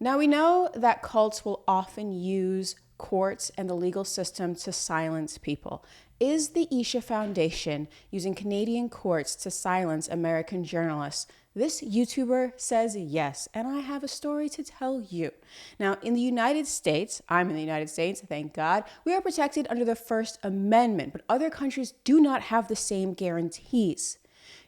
Now we know that cults will often use courts and the legal system to silence people. Is the Isha Foundation using Canadian courts to silence American journalists? This YouTuber says yes, and I have a story to tell you. Now, in the United States, I'm in the United States, thank God, we are protected under the First Amendment, but other countries do not have the same guarantees.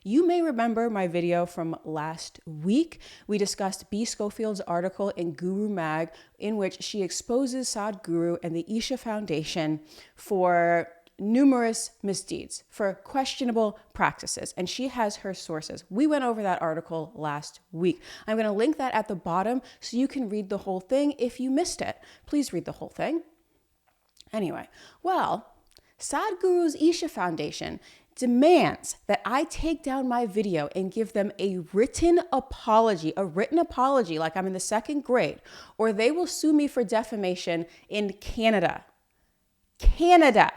You may remember my video from last week. We discussed B. Scofield's article in Guru Mag, in which she exposes Sadhguru and the Isha Foundation for numerous misdeeds, for questionable practices, and she has her sources. We went over that article last week. I'm going to link that at the bottom so you can read the whole thing if you missed it. Please read the whole thing. Anyway, well, Sadhguru's Isha Foundation demands that I take down my video and give them a written apology like I'm in the second grade, or they will sue me for defamation in Canada. Canada.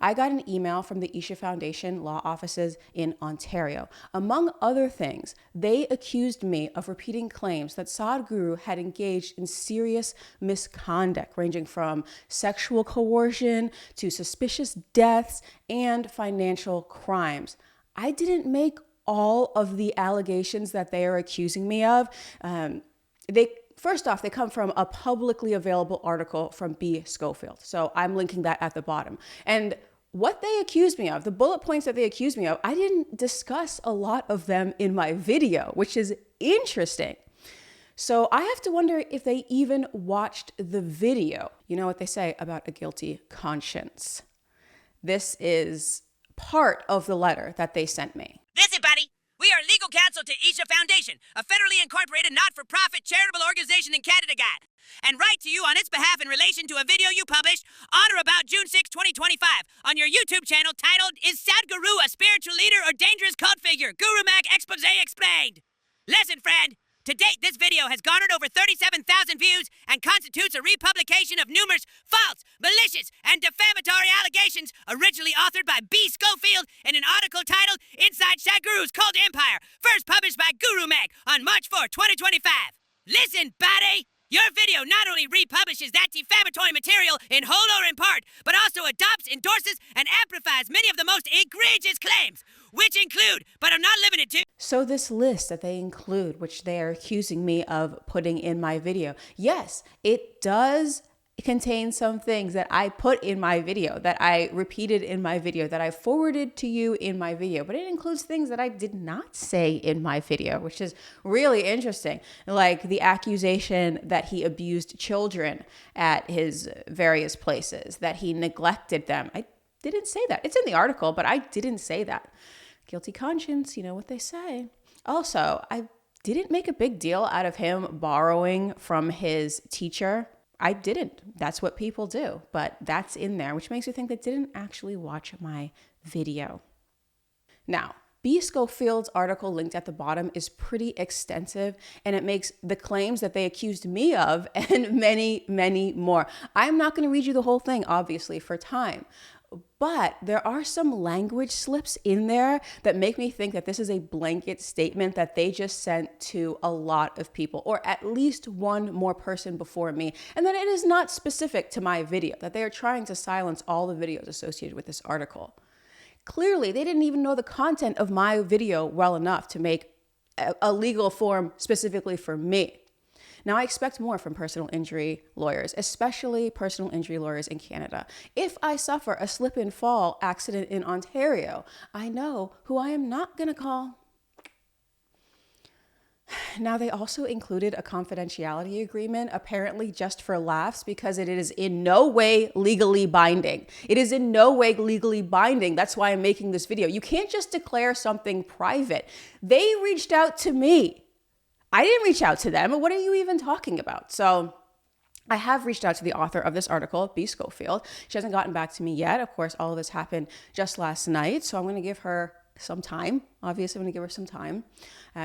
I got an email from the Isha Foundation law offices in Ontario. Among other things, they accused me of repeating claims that Sadhguru had engaged in serious misconduct, ranging from sexual coercion to suspicious deaths and financial crimes. I didn't make all of the allegations that they are accusing me of. First off, they come from a publicly available article from B. Scofield. So I'm linking that at the bottom. And what they accused me of, the bullet points that they accused me of, I didn't discuss a lot of them in my video, which is interesting. So I have to wonder if they even watched the video. You know what they say about a guilty conscience. This is part of the letter that they sent me. Listen, buddy. We are legal counsel to Isha Foundation, a federally incorporated not-for-profit charitable organization in Canada, and write to you on its behalf in relation to a video you published on or about June 6, 2025 on your YouTube channel titled, Is Sadhguru a Spiritual Leader or Dangerous Cult Figure? Guru Mag Expose Explained. Listen, friend. To date, this video has garnered over 37,000 views and constitutes a republication of numerous false, malicious, and defamatory allegations originally authored by B. Scofield in an article titled Inside Sadhguru's Cult Empire, first published by Guru Mag on March 4, 2025. Listen, buddy! Your video not only republishes that defamatory material in whole or in part, but also adopts, endorses, and amplifies many of the most egregious claims, which include, but are not limited to. So this list that they include, which they are accusing me of putting in my video, yes, it does contain some things that I put in my video, that I repeated in my video, that I forwarded to you in my video, but it includes things that I did not say in my video, which is really interesting. Like the accusation that he abused children at his various places, that he neglected them. I didn't say that. It's in the article, but I didn't say that. Guilty conscience, you know what they say. Also, I didn't make a big deal out of him borrowing from his teacher. I didn't. That's what people do, but that's in there, which makes me think they didn't actually watch my video. Now, B. Scofield's article linked at the bottom is pretty extensive, and it makes the claims that they accused me of and many, many more. I'm not going to read you the whole thing, obviously, for time. But there are some language slips in there that make me think that this is a blanket statement that they just sent to a lot of people, or at least one more person before me, and that it is not specific to my video, that they are trying to silence all the videos associated with this article. Clearly, they didn't even know the content of my video well enough to make a legal form specifically for me. Now, I expect more from personal injury lawyers, especially personal injury lawyers in Canada. If I suffer a slip and fall accident in Ontario, I know who I am not going to call. Now, they also included a confidentiality agreement, apparently just for laughs, because it is in no way legally binding. It is in no way legally binding. That's why I'm making this video. You can't just declare something private. They reached out to me. I didn't reach out to them. What are you even talking about? So I have reached out to the author of this article, B. Scofield. She hasn't gotten back to me yet. Of course, all of this happened just last night. So I'm going to give her some time. Obviously, I'm going to give her some time.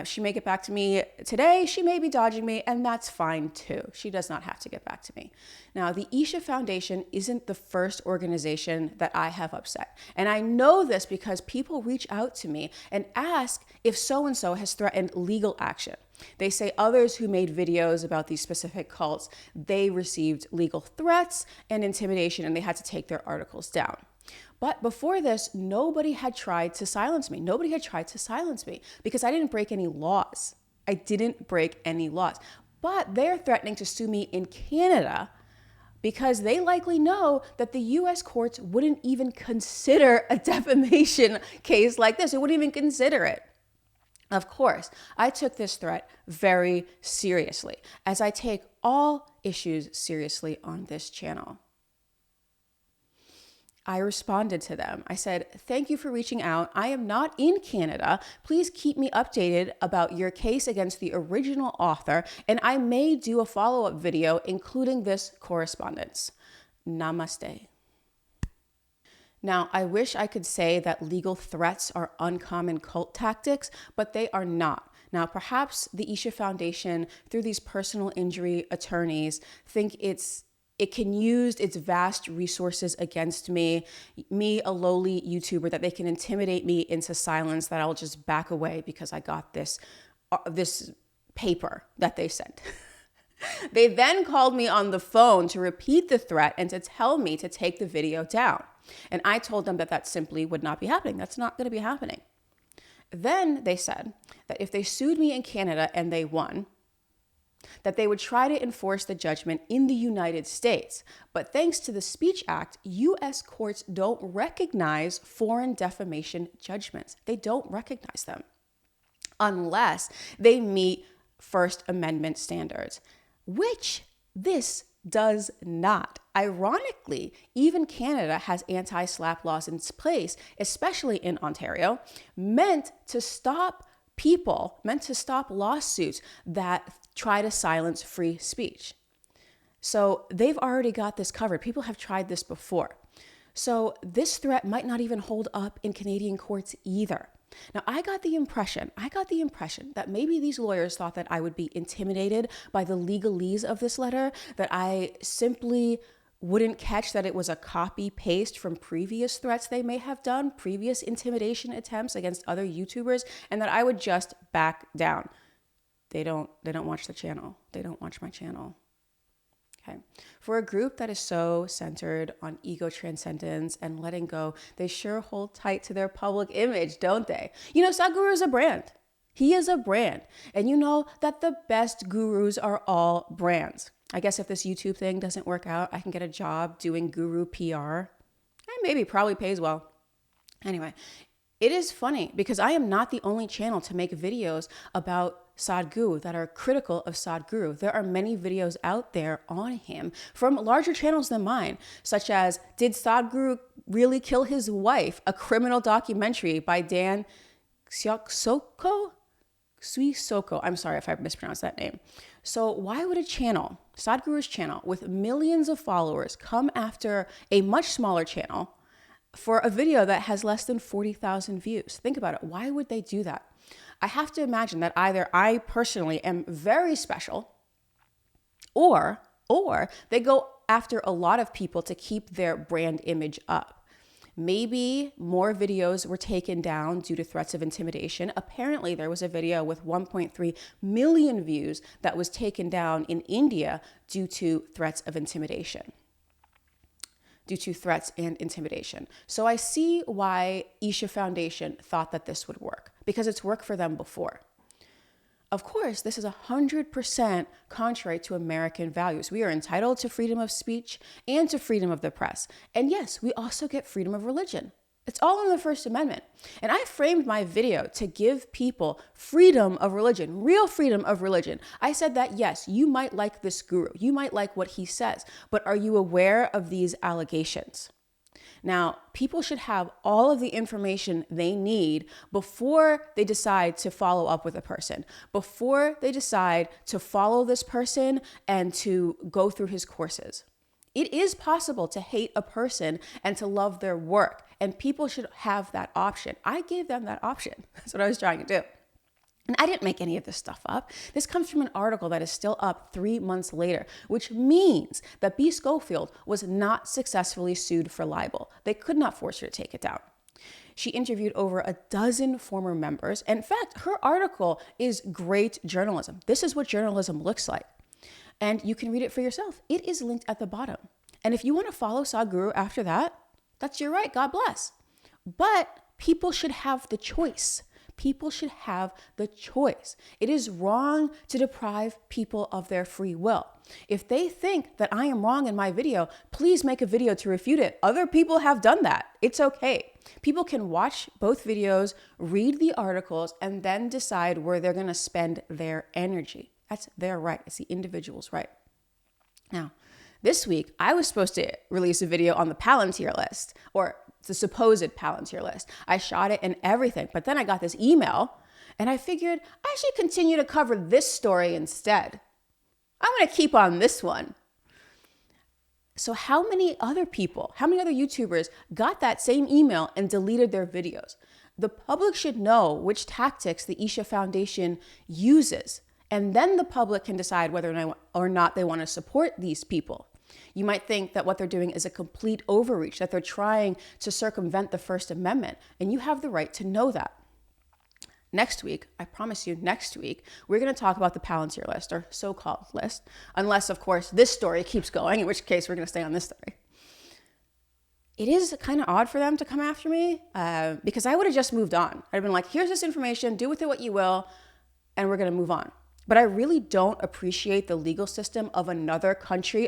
She may get back to me today. She may be dodging me, and that's fine too. She does not have to get back to me. Now, the Isha Foundation isn't the first organization that I have upset. And I know this because people reach out to me and ask if so-and-so has threatened legal action. They say others who made videos about these specific cults, they received legal threats and intimidation, and they had to take their articles down. But before this, nobody had tried to silence me. Nobody had tried to silence me because I didn't break any laws. I didn't break any laws. But they're threatening to sue me in Canada because they likely know that the US courts wouldn't even consider a defamation case like this. They wouldn't even consider it. Of course, I took this threat very seriously, as I take all issues seriously on this channel. I responded to them. I said, thank you for reaching out. I am not in Canada. Please keep me updated about your case against the original author, and I may do a follow-up video including this correspondence. Namaste. Now, I wish I could say that legal threats are uncommon cult tactics, but they are not. Now, perhaps the Isha Foundation, through these personal injury attorneys, think it can use its vast resources against me, a lowly YouTuber, that they can intimidate me into silence, that I'll just back away because I got this paper that they sent. They then called me on the phone to repeat the threat and to tell me to take the video down. And I told them that simply would not be happening. That's not going to be happening. Then they said that if they sued me in Canada and they won, that they would try to enforce the judgment in the United States. But thanks to the Speech Act, US courts don't recognize foreign defamation judgments. They don't recognize them unless they meet First Amendment standards, which this does not. Ironically, even Canada has anti-SLAPP laws in place, especially in Ontario, meant to stop lawsuits that try to silence free speech. So they've already got this covered. People have tried this before. So this threat might not even hold up in Canadian courts either. Now, I got the impression that maybe these lawyers thought that I would be intimidated by the legalese of this letter, that I simply wouldn't catch that it was a copy paste from previous threats they may have done, previous intimidation attempts against other YouTubers, and that I would just back down. They don't watch the channel. They don't watch my channel. Okay. For a group that is so centered on ego transcendence and letting go, they sure hold tight to their public image, don't they? You know, Sadhguru is a brand. He is a brand. And you know that the best gurus are all brands. I guess if this YouTube thing doesn't work out, I can get a job doing guru PR. And maybe probably pays well. Anyway, it is funny because I am not the only channel to make videos about Sadhguru that are critical of Sadhguru. There are many videos out there on him from larger channels than mine, such as Did Sadhguru Really Kill His Wife? A criminal documentary by Dan Suisoko. I'm sorry if I mispronounced that name. So why would a channel, Sadhguru's channel, with millions of followers come after a much smaller channel for a video that has less than 40,000 views? Think about it. Why would they do that? I have to imagine that either I personally am very special, or they go after a lot of people to keep their brand image up. Maybe more videos were taken down due to threats of intimidation. Apparently, there was a video with 1.3 million views that was taken down in India due to threats of intimidation. So I see why Isha Foundation thought that this would work, because it's worked for them before. Of course, this is 100% contrary to American values. We are entitled to freedom of speech and to freedom of the press. And yes, we also get freedom of religion. It's all in the First Amendment. And I framed my video to give people freedom of religion, real freedom of religion. I said that, yes, you might like this guru. You might like what he says, but are you aware of these allegations? Now, people should have all of the information they need before they decide to follow up with a person, before they decide to follow this person and to go through his courses. It is possible to hate a person and to love their work, and people should have that option. I gave them that option. That's what I was trying to do. And I didn't make any of this stuff up. This comes from an article that is still up 3 months later, which means that B. Scofield was not successfully sued for libel. They could not force her to take it down. She interviewed over a dozen former members. In fact, her article is great journalism. This is what journalism looks like. And you can read it for yourself. It is linked at the bottom. And if you want to follow Sadhguru after that, that's your right. God bless. But people should have the choice. People should have the choice. It is wrong to deprive people of their free will. If they think that I am wrong in my video, please make a video to refute it. Other people have done that. It's okay. People can watch both videos, read the articles, and then decide where they're going to spend their energy. That's their right. It's the individual's right. Now, this week, I was supposed to release a video on the Palantir list, or the supposed Palantir list. I shot it and everything, but then I got this email and I figured I should continue to cover this story instead. I'm going to keep on this one. So how many other people, how many other YouTubers got that same email and deleted their videos? The public should know which tactics the Isha Foundation uses, and then the public can decide whether or not they want to support these people. You might think that what they're doing is a complete overreach, that they're trying to circumvent the First Amendment, and you have the right to know that. Next week, I promise you, next week, we're going to talk about the Palantir list, or so-called list, unless, of course, this story keeps going, in which case we're going to stay on this story. It is kind of odd for them to come after me, because I would have just moved on. I'd have been like, here's this information, do with it what you will, and we're going to move on. But I really don't appreciate the legal system of another country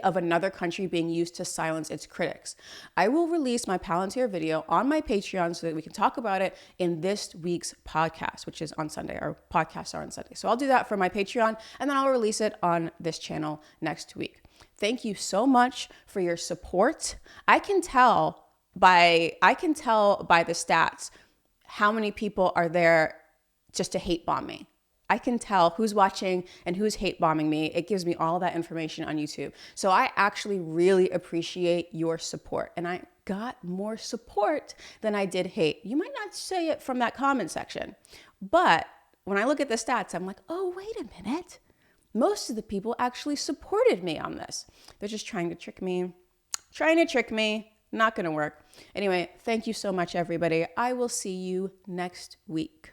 being used to silence its critics. I will release my Palantir video on my Patreon so that we can talk about it in this week's podcast, which is on Sunday. Our podcasts are on Sunday. So I'll do that for my Patreon, and then I'll release it on this channel next week. Thank you so much for your support. I can tell by the stats how many people are there just to hate bomb me. I can tell who's watching and who's hate bombing me. It gives me all that information on YouTube. So I actually really appreciate your support. And I got more support than I did hate. You might not say it from that comment section, but when I look at the stats, I'm like, oh, wait a minute. Most of the people actually supported me on this. They're just trying to trick me. Not gonna work. Anyway, thank you so much, everybody. I will see you next week.